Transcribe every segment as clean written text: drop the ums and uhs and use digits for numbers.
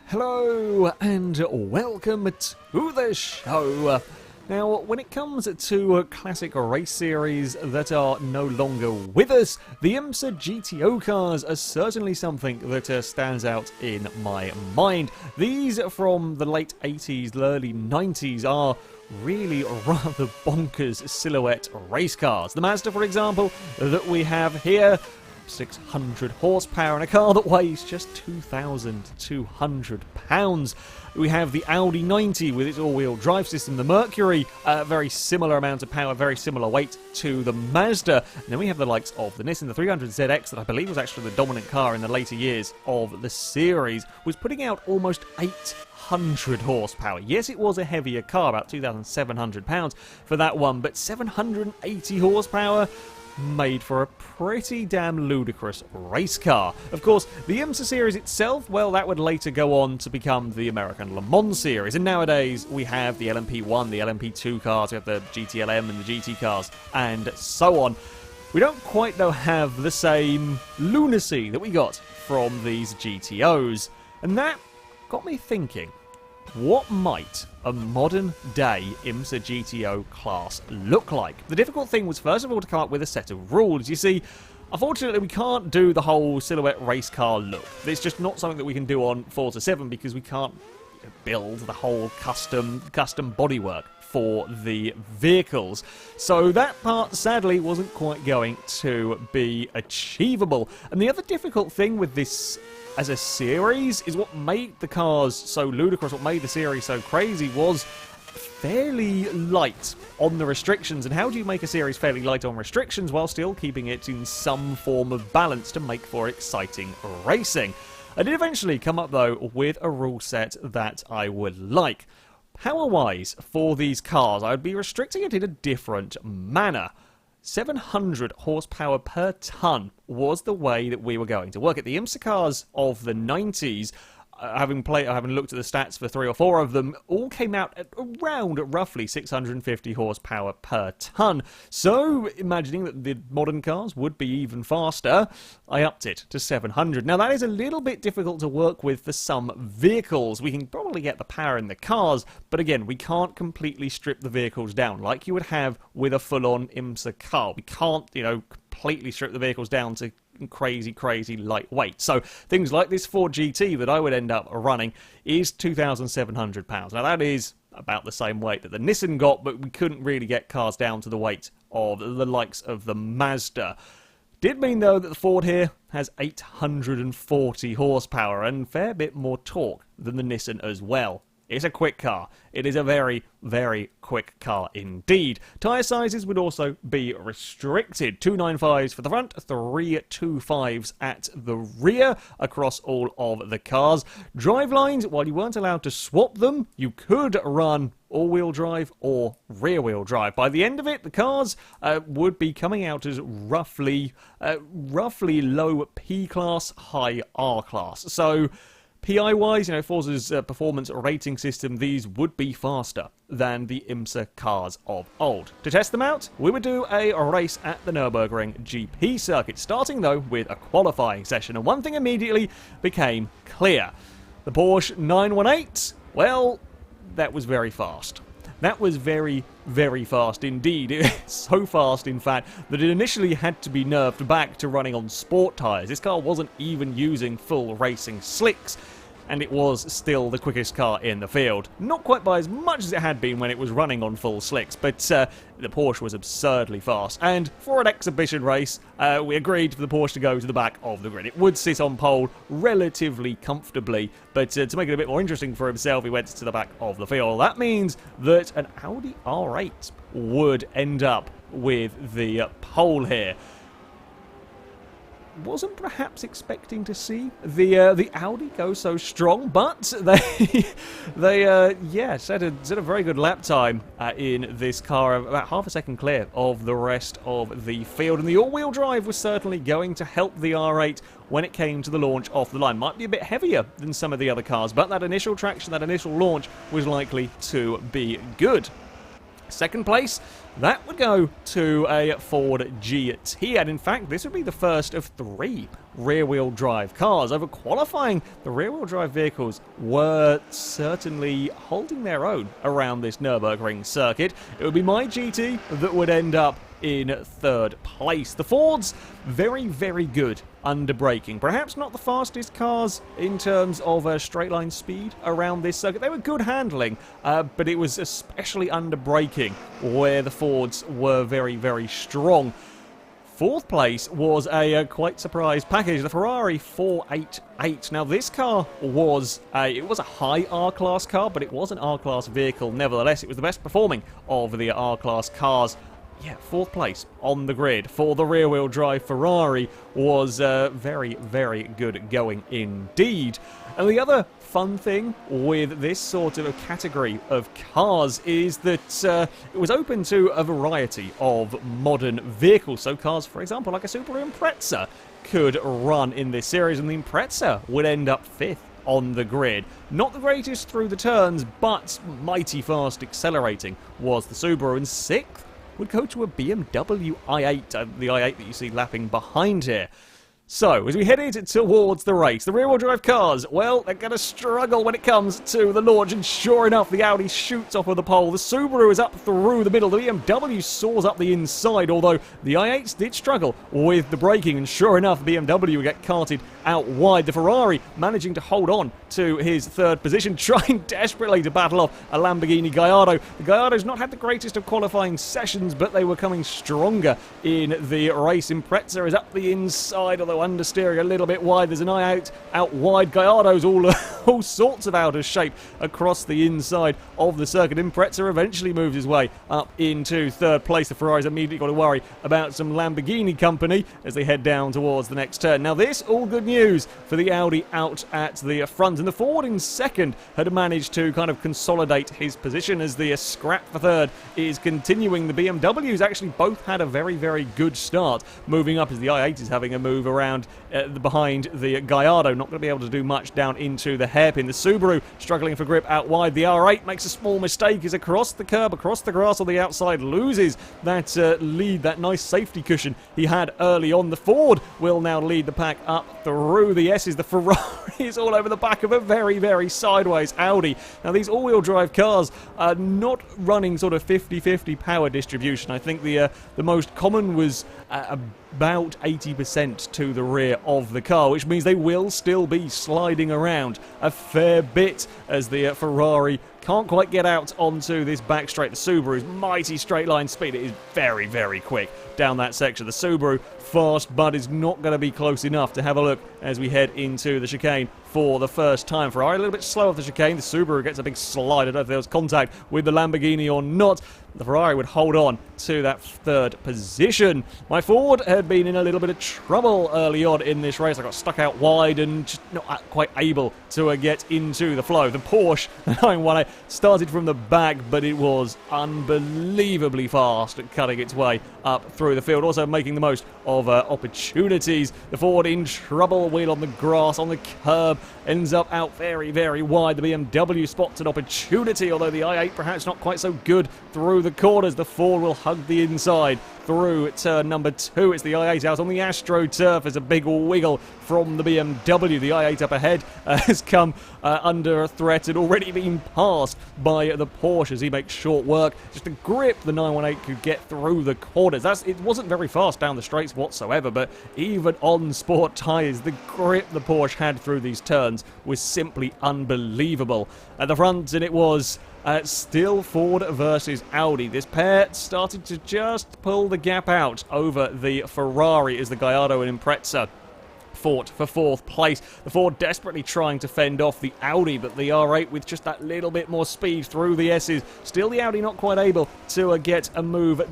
Hello and welcome to the show. Now, when it comes to classic race series that are no longer with us, the IMSA GTO cars are certainly something that stands out in my mind. These from the late 80s, early 90s are really rather bonkers silhouette race cars. The Mazda, for example, that we have here, 600 horsepower in a car that weighs just 2,200 pounds. We have the Audi 90 with its all-wheel drive system, the Mercury, very similar amount of power, very similar weight to the Mazda. And then we have the likes of the Nissan, the 300ZX, that I believe was actually the dominant car in the later years of the series, was putting out almost 800 horsepower. Yes, it was a heavier car, about 2,700 pounds for that one, but 780 horsepower made for a pretty damn ludicrous race car. Of course, the IMSA series itself, well, that would later go on to become the American Le Mans series, and nowadays we have the LMP1, the LMP2 cars, we have the GTLM and the GT cars, and so on. We don't quite have the same lunacy that we got from these GTOs, and that got me thinking, what might a modern day IMSA GTO class look like? The difficult thing was first of all to come up with a set of rules. You see, unfortunately we can't do the whole silhouette race car look. It's just not something that we can do on Forza 7 because we can't build the whole custom bodywork for the vehicles. So that part sadly wasn't quite going to be achievable. And the other difficult thing with this as a series is what made the cars so ludicrous, what made the series so crazy was fairly light on the restrictions. And how do you make a series fairly light on restrictions while still keeping it in some form of balance to make for exciting racing? I did eventually come up though with a rule set that I would like. Power-wise for these cars, I would be restricting it in a different manner. 700 horsepower per ton was the way that we were going to work it. The IMSA cars of the 90s, having looked at the stats for 3 or 4 of them, all came out at around roughly 650 horsepower per ton. So, imagining that the modern cars would be even faster, I upped it to 700. Now, that is a little bit difficult to work with for some vehicles. We can probably get the power in the cars, but again, we can't completely strip the vehicles down like you would have with a full-on IMSA car. We can't, completely strip the vehicles down to crazy lightweight. So things like this Ford GT that I would end up running is 2,700 pounds. Now that is about the same weight that the Nissan got, but we couldn't really get cars down to the weight of the likes of the Mazda. Did mean though that the Ford here has 840 horsepower and a fair bit more torque than the Nissan as well. It's a quick car. It is a very quick car indeed. Tyre sizes would also be restricted. 295s for the front, 325s at the rear across all of the cars. Drive lines, while you weren't allowed to swap them, you could run all-wheel drive or rear-wheel drive. By the end of it, the cars would be coming out as roughly low P-class, high R-class. So PI-wise, Forza's performance rating system, these would be faster than the IMSA cars of old. To test them out, we would do a race at the Nürburgring GP circuit, starting though with a qualifying session. And one thing immediately became clear. The Porsche 918, well, that was very fast. That was very fast indeed. So fast, in fact, that it initially had to be nerfed back to running on sport tyres. This car wasn't even using full racing slicks, and it was still the quickest car in the field. Not quite by as much as it had been when it was running on full slicks, but the Porsche was absurdly fast. And for an exhibition race, we agreed for the Porsche to go to the back of the grid. It would sit on pole relatively comfortably, but to make it a bit more interesting for himself, he went to the back of the field. That means that an Audi R8 would end up with the pole here. Wasn't perhaps expecting to see the Audi go so strong, but they set a very good lap time in this car, about half a second clear of the rest of the field, and the all-wheel drive was certainly going to help the R8 when it came to the launch off the line. Might be a bit heavier than some of the other cars, but that initial traction, that initial launch was likely to be good. Second place, that would go to a Ford GT, and in fact, this would be the first of 3 rear-wheel drive cars. Over qualifying, the rear-wheel drive vehicles were certainly holding their own around this Nürburgring circuit. It would be my GT that would end up in 3rd place. The Fords, very, very good under braking. Perhaps not the fastest cars in terms of straight line speed around this circuit. They were good handling, but it was especially under braking where the Fords were very, very strong. 4th place was a quite surprise package, the Ferrari 488. Now this car was a high R-Class car, but it was an R-Class vehicle nevertheless. It was the best performing of the R-Class cars. Yeah, 4th place on the grid for the rear-wheel drive Ferrari was very, very good going indeed. And the other fun thing with this sort of a category of cars is that it was open to a variety of modern vehicles. So cars, for example, like a Subaru Impreza could run in this series, and the Impreza would end up 5th on the grid. Not the greatest through the turns, but mighty fast accelerating was the Subaru, and 6th would go to a BMW I8, the I8 that you see lapping behind here. So, as we headed towards the race, the rear-wheel drive cars, well, they're going to struggle when it comes to the launch, and sure enough, the Audi shoots off of the pole. The Subaru is up through the middle. The BMW soars up the inside, although the i8s did struggle with the braking, and sure enough, the BMW would get carted out wide. The Ferrari managing to hold on to his 3rd position, trying desperately to battle off a Lamborghini Gallardo. The Gallardo's not had the greatest of qualifying sessions, but they were coming stronger in the race. Impreza is up the inside, although understeering a little bit wide. There's an eye out wide. Gallardo's all sorts of out of shape across the inside of the circuit. Impreza eventually moves his way up into 3rd place. The Ferrari's immediately got to worry about some Lamborghini company as they head down towards the next turn. Now this, all good news for the Audi out at the front, and the Ford in 2nd had managed to kind of consolidate his position as the scrap for 3rd is continuing. The BMWs actually both had a very, very good start, moving up as the i8 is having a move around behind the Gallardo, not going to be able to do much down into the hairpin. The Subaru struggling for grip out wide. The R8 makes a small mistake, is across the curb, across the grass on the outside, loses that lead, that nice safety cushion he had early on. The Ford will now lead the pack up through the S's. The Ferrari is all over the back of a very, very sideways Audi. Now these all-wheel drive cars are not running sort of 50-50 power distribution. I think the most common was about 80% to the rear of the car, which means they will still be sliding around a fair bit as the Ferrari can't quite get out onto this back straight. The Subaru's mighty straight line speed, it is very, very quick down that section. The Subaru fast, but is not going to be close enough to have a look as we head into the chicane for the first time. Ferrari a little bit slow off the chicane. The Subaru gets a big slide. I don't know if there was contact with the Lamborghini or not. The Ferrari would hold on to that 3rd position. My Ford had been in a little bit of trouble early on in this race. I got stuck out wide and just not quite able to get into the flow. The Porsche 918 started from the back, but it was unbelievably fast at cutting its way up through the field, also making the most of opportunities. The Ford in trouble, wheel on the grass, on the curb, ends up out very, very wide. The BMW spots an opportunity, although the i8 perhaps not quite so good through the corners. The Ford will hug the inside through turn number 2. It's the i8 out on the AstroTurf. There's a big wiggle from the BMW. The i8 up ahead has come under a threat and already been passed by the Porsche as he makes short work. Just a grip the 918 could get through the corners. It wasn't very fast down the straights whatsoever, but even on sport tyres, the grip the Porsche had through these turns was simply unbelievable. At the front, and it was still Ford versus Audi. This pair started to just pull the gap out over the Ferrari as the Gallardo and Impreza fought for 4th place. The Ford desperately trying to fend off the Audi, but the R8 with just that little bit more speed through the S's. Still the Audi not quite able to get a move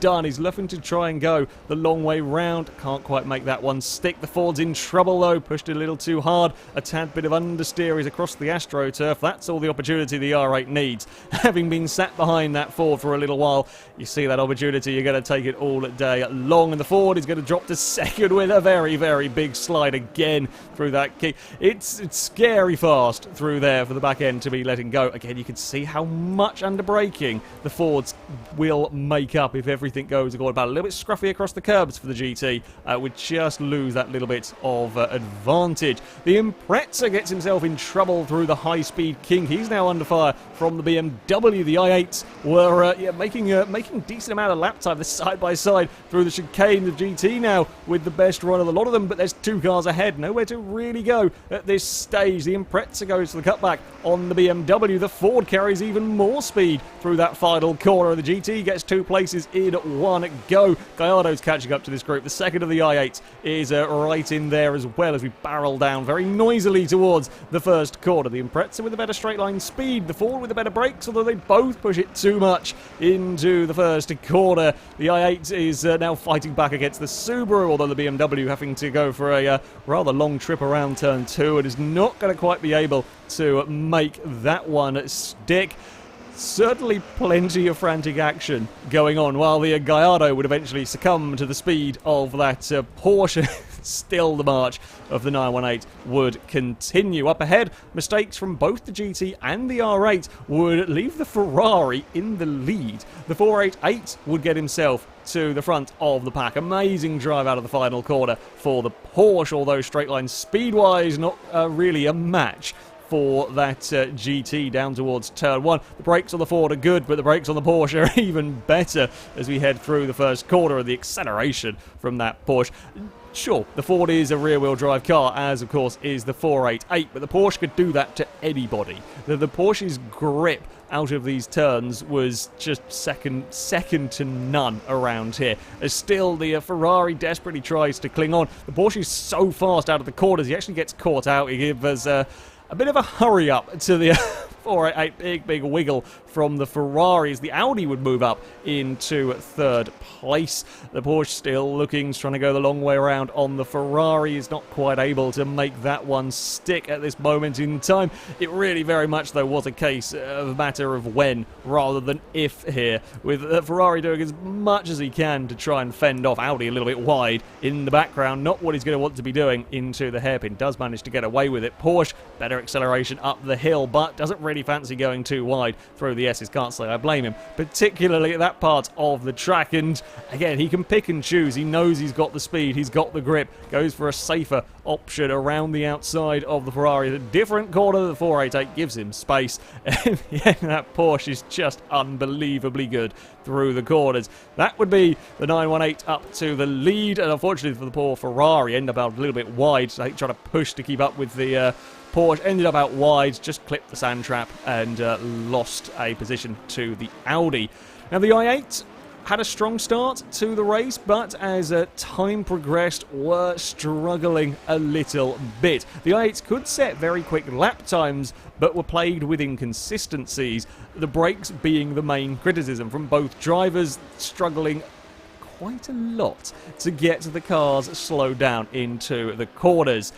done. He's looking to try and go the long way round. Can't quite make that one stick. The Ford's in trouble though, pushed it a little too hard. A tad bit of understeer is across the AstroTurf. That's all the opportunity the R8 needs. Having been sat behind that Ford for a little while, you see that opportunity, you're going to take it all day long, and the Ford is going to drop to second with a very, very big slide again through that kick. It's scary fast through there for the back end to be letting go. Again, you can see how much under braking the Fords will make up if everything goes according to plan. A little bit scruffy across the curbs for the GT, would just lose that little bit of advantage. The Impreza gets himself in trouble through the high-speed kink. He's now under fire from the BMW. The i8s were making a decent amount of lap time. They're side by side through the chicane. The GT now with the best run of the lot of them, but there's 2 cars ahead. Nowhere to really go at this stage. The Impreza goes to the cutback on the BMW. The Ford carries even more speed through that final corner. The GT gets 2 places in one go. Gallardo's catching up to this group. The second of the i8 is right in there as well as we barrel down very noisily towards the first corner. The Impreza with a better straight line speed. The Ford with the better brakes, although they both push it too much into the first corner. The i8 is now fighting back against the Subaru, although the BMW having to go for a rather long trip around turn 2 and is not going to quite be able to make that one stick. Certainly plenty of frantic action going on, while the Gallardo would eventually succumb to the speed of that Porsche. Still the march of the 918 would continue. Up ahead, mistakes from both the GT and the R8 would leave the Ferrari in the lead. The 488 would get himself to the front of the pack. Amazing drive out of the final corner for the Porsche, although straight line speed-wise not really a match for that GT down towards turn 1. The brakes on the Ford are good, but the brakes on the Porsche are even better as we head through the first corner, and the acceleration from that Porsche. Sure, the Ford is a rear-wheel drive car, as of course is the 488, but the Porsche could do that to anybody. The Porsche's grip out of these turns was just second to none around here. As still the Ferrari desperately tries to cling on. The Porsche's so fast out of the corners, he actually gets caught out. He gives us a bit of a hurry up to the 488, big wiggle from the Ferraris. The Audi would move up into third place. The Porsche still looking, trying to go the long way around on the Ferrari. Is not quite able to make that one stick at this moment in time. It really very much, though, was a case of a matter of when rather than if here, with Ferrari doing as much as he can to try and fend off Audi a little bit wide in the background. Not what he's going to want to be doing into the hairpin. Does manage to get away with it. Porsche, better acceleration up the hill, but doesn't really fancy going too wide through the S's. Can't say I blame him, particularly at that part of the track. And again, he can pick and choose. He knows he's got the speed, he's got the grip, goes for a safer option around the outside of the Ferrari. The different corner the 488 gives him space, and yeah, that Porsche is just unbelievably good through the corners. That would be the 918 up to the lead, and unfortunately for the poor Ferrari, end up out a little bit wide. So I think trying to push to keep up with the Porsche, ended up out wide, just clipped the sand trap and lost a position to the Audi. Now the i8 had a strong start to the race, but as time progressed were struggling a little bit. The i8s could set very quick lap times, but were plagued with inconsistencies, the brakes being the main criticism from both drivers, struggling quite a lot to get the cars slowed down into the corners.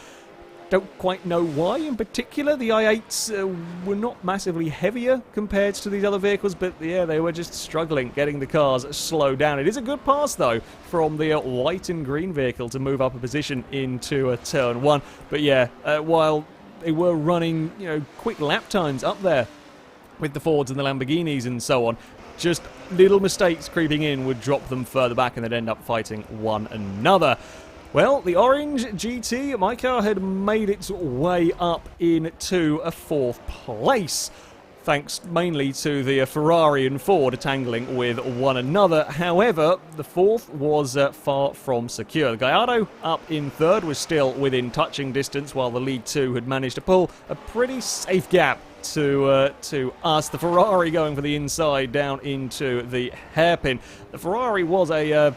Don't quite know why in particular. The i8s were not massively heavier compared to these other vehicles, but yeah, they were just struggling getting the cars slowed down. It is a good pass though from the white and green vehicle to move up a position into turn 1. But yeah, while they were running, quick lap times up there with the Fords and the Lamborghinis and so on, just little mistakes creeping in would drop them further back and they'd end up fighting one another. Well, the orange GT, my car had made its way up into a 4th place, thanks mainly to the Ferrari and Ford tangling with one another. However, the 4th was far from secure. The Gallardo up in 3rd was still within touching distance, while the lead 2 had managed to pull a pretty safe gap to us. The Ferrari going for the inside down into the hairpin. The Ferrari was a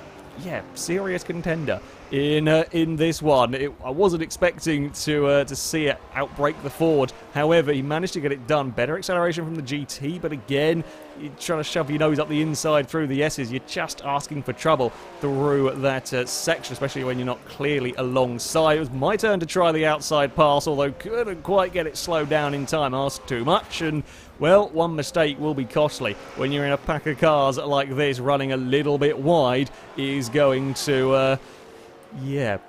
serious contender in this one. I wasn't expecting to see it outbrake the Ford. However, he managed to get it done. Better acceleration from the GT, but again, you're trying to shove your nose up the inside through the S's. You're just asking for trouble through that section, especially when you're not clearly alongside. It was my turn to try the outside pass, although couldn't quite get it slowed down in time. Asked too much, and well, one mistake will be costly when you're in a pack of cars like this. Running a little bit wide is going to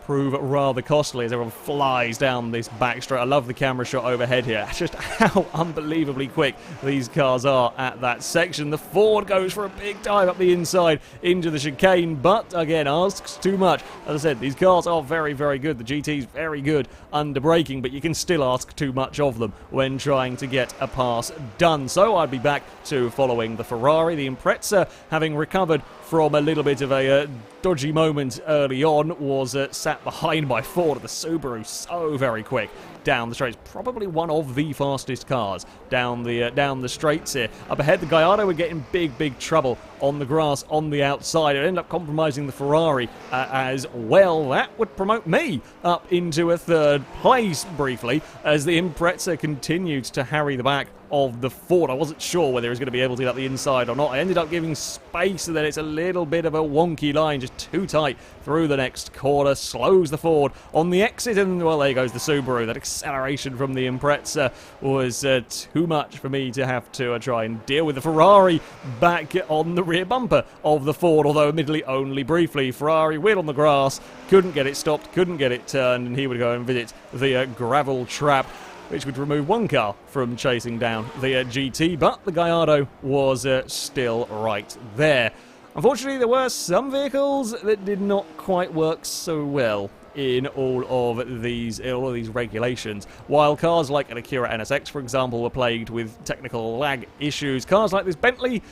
prove rather costly as everyone flies down this back straight. I love the camera shot overhead here. Just how unbelievably quick these cars are at that section. The Ford goes for a big dive up the inside into the chicane, but again, asks too much. As I said, these cars are very, very good. The GT's very good under braking, but you can still ask too much of them when trying to get a pass done. So I'd be back to following the Ferrari. The Impreza, having recovered from a little bit of a dodgy moment early on, was sat behind by Ford. The Subaru so very quick down the straights, probably one of the fastest cars down the straights here. Up ahead, the Gallardo were getting big trouble on the grass on the outside. It ended up compromising the Ferrari as well. That would promote me up into a third place briefly as the Impreza continued to harry the back of the Ford. I wasn't sure whether he was going to be able to get up the inside or not. I ended up giving space so that it's a little bit of a wonky line, just too tight through the next corner. Slows the Ford on the exit, and well, there goes the Subaru. That acceleration from the Impreza was too much for me to have to try and deal with. The Ferrari back on the rear bumper of the Ford, although admittedly only briefly. Ferrari wheel on the grass, couldn't get it stopped, couldn't get it turned, and he would go and visit the gravel trap, which would remove one car from chasing down the GT, but the Gallardo was still right there. Unfortunately, there were some vehicles that did not quite work so well in all of these regulations. While cars like an Acura NSX, for example, were plagued with technical lag issues, cars like this Bentley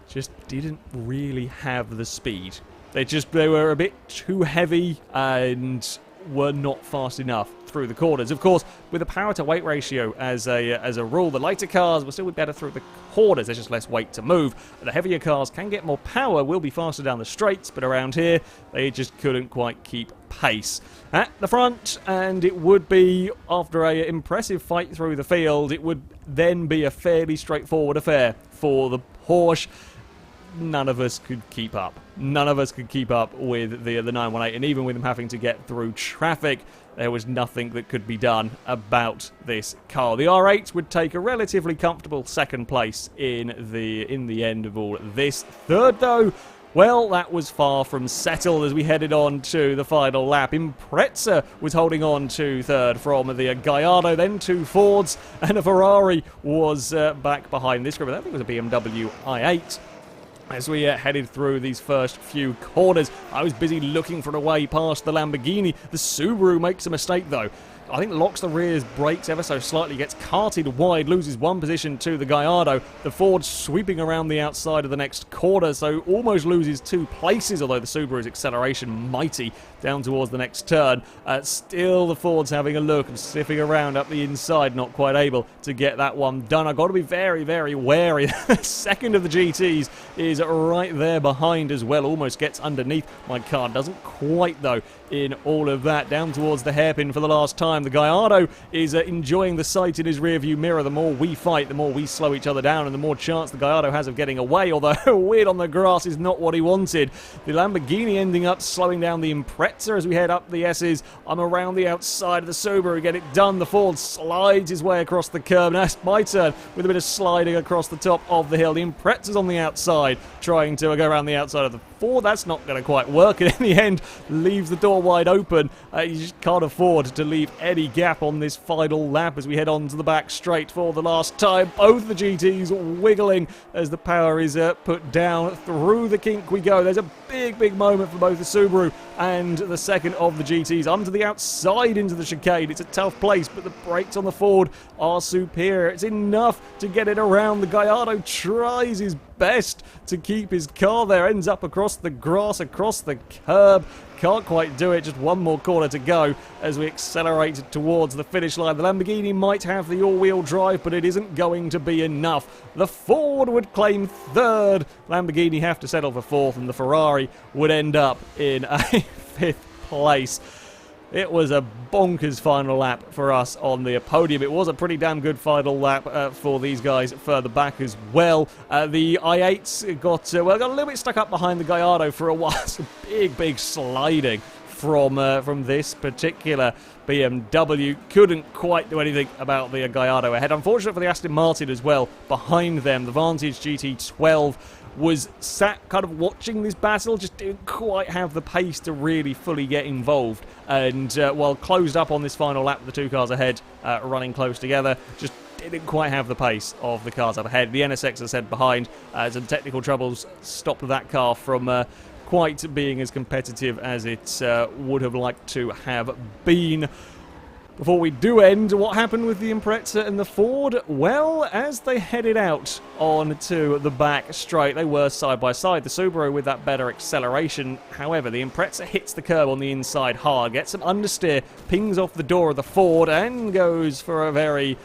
just didn't really have the speed. They were a bit too heavy and were not fast enough through the corners. Of course, with a power-to-weight ratio as a rule, the lighter cars will still be better through the corners. There's just less weight to move. The heavier cars can get more power, will be faster down the straights, but around here, they just couldn't quite keep pace. At the front, and it would be, after an impressive fight through the field, it would then be a fairly straightforward affair for the Porsche. None of us could keep up. None of us could keep up with the 918, and even with them having to get through traffic, there was nothing that could be done about this car. The R8 would take a relatively comfortable second place in the end of all this. Third, though, well, that was far from settled as we headed on to the final lap. Impreza was holding on to third from the Gallardo, then two Fords, and a Ferrari was back behind this group. I think it was a Bmw I8. As we headed through these first few corners, I was busy looking for a way past the Lamborghini. The Subaru makes a mistake, though. I think locks the rear, brakes ever so slightly, gets carted wide, loses one position to the Gallardo. The Ford sweeping around the outside of the next corner, so almost loses two places, although the Subaru's acceleration mighty down towards the next turn. Still the Ford's having a look and sniffing around up the inside, not quite able to get that one done. I've got to be very, very wary. The second of the GTs is right there behind as well, almost gets underneath my car. Doesn't quite, though, in all of that. Down towards the hairpin for the last time. The Gallardo is enjoying the sight in his rearview mirror. The more we fight, the more we slow each other down, and the more chance the Gallardo has of getting away, although weird on the grass is not what he wanted. The Lamborghini ending up slowing down the Impreza as we head up the S's. I'm around the outside of the Subaru, get it done. The Ford slides his way across the curb. Now it's my turn with a bit of sliding across the top of the hill. The Impreza's on the outside, trying to go around the outside of the Ford. That's not going to quite work, and in the end leaves the door wide open. You just can't afford to leave any gap on this final lap as we head on to the back straight for the last time. Both the GTs wiggling as the power is put down. Through the kink we go. There's a big moment for both the Subaru and the second of the GTs. Onto the outside into the chicane. It's a tough place, but the brakes on the Ford are superior. It's enough to get it around. The Gallardo tries his best to keep his car there. Ends up across the grass, across the curb. Can't quite do it. Just one more corner to go as we accelerate towards the finish line. The Lamborghini might have the all-wheel drive, but it isn't going to be enough. The Ford would claim third. Lamborghini have to settle for fourth, and the Ferrari would end up in a fifth place. It was a bonkers final lap for us on the podium. It was a pretty damn good final lap for these guys further back as well. The i8s got a little bit stuck up behind the Gallardo for a while. Some big sliding from this particular BMW. Couldn't quite do anything about the Gallardo ahead. Unfortunate for the Aston Martin as well behind them. The Vantage GT12 was sat kind of watching this battle, just didn't quite have the pace to really fully get involved. And while closed up on this final lap, the two cars ahead running close together, just didn't quite have the pace of the cars up ahead. The NSX, as I said, behind. Some technical troubles stopped that car from quite being as competitive as it would have liked to have been. Before we do end, what happened with the Impreza and the Ford? Well, as they headed out onto the back straight, they were side by side. The Subaru with that better acceleration. However, the Impreza hits the curb on the inside hard, gets some understeer, pings off the door of the Ford, and goes for a very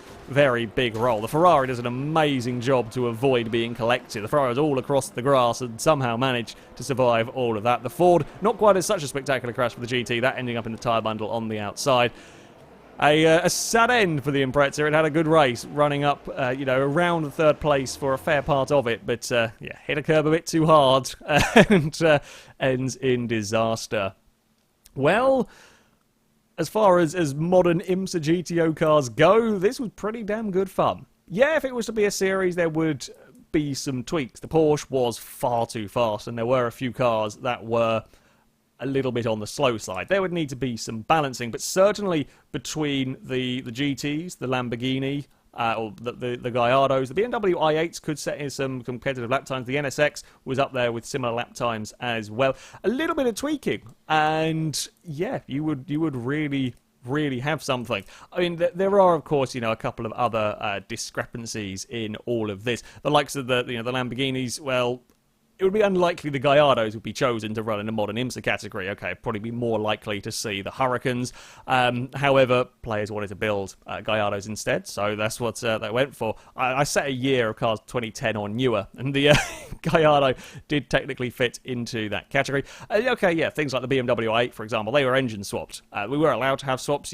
big roll. The Ferrari does an amazing job to avoid being collected. The Ferrari was all across the grass and somehow managed to survive all of that. The Ford, not quite as such a spectacular crash for the GT, that ending up in the tyre bundle on the outside. A sad end for the Impreza. It had a good race, running up, around the third place for a fair part of it, but hit a curb a bit too hard and ends in disaster. Well, as far as modern IMSA GTO cars go, this was pretty damn good fun. Yeah, if it was to be a series, there would be some tweaks. The Porsche was far too fast, and there were a few cars that were a little bit on the slow side. There would need to be some balancing, but certainly between the GTs, the Lamborghini, or the Gallardos, the Bmw i8s could set in some competitive lap times. The NSX was up there with similar lap times as well. A little bit of tweaking, and yeah, you would really have something. I mean, there are, of course, a couple of other discrepancies in all of this. The likes of the Lamborghinis, well, it would be unlikely the Gallardos would be chosen to run in a modern IMSA category. Okay, probably be more likely to see the Hurricanes. However, players wanted to build Gallardos instead, so that's what they went for. I set a year of cars 2010 on newer, and the Gallardo did technically fit into that category. Okay, yeah, things like the Bmw I8, for example, they were engine swapped. We were allowed to have swaps,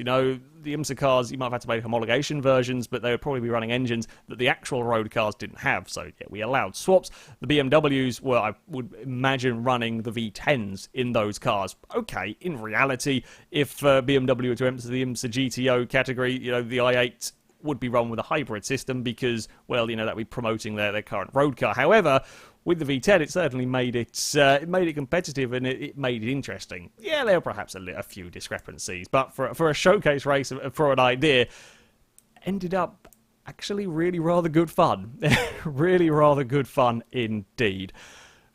the IMSA cars, you might have had to make homologation versions, but they would probably be running engines that the actual road cars didn't have. So, yeah, we allowed swaps. The BMWs were, I would imagine, running the V10s in those cars. Okay, in reality, if BMW were to enter the IMSA GTO category, the i8 would be run with a hybrid system because, well, that would be promoting their current road car. However, with the V10, it certainly made it competitive, and it made it interesting. Yeah, there were perhaps a few discrepancies, but for a showcase race, for an idea, ended up actually really rather good fun. Really rather good fun indeed.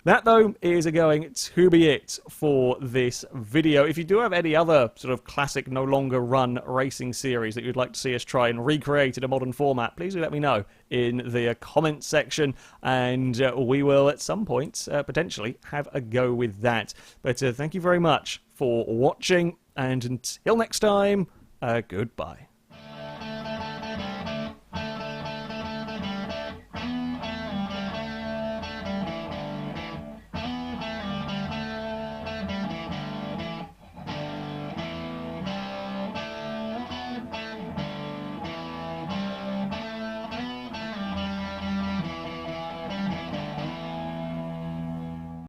That, though, is going to be it for this video. If you do have any other sort of classic, no longer run racing series that you'd like to see us try and recreate in a modern format, please do let me know in the comments section, and we will at some point potentially have a go with that. But thank you very much for watching, and until next time, goodbye.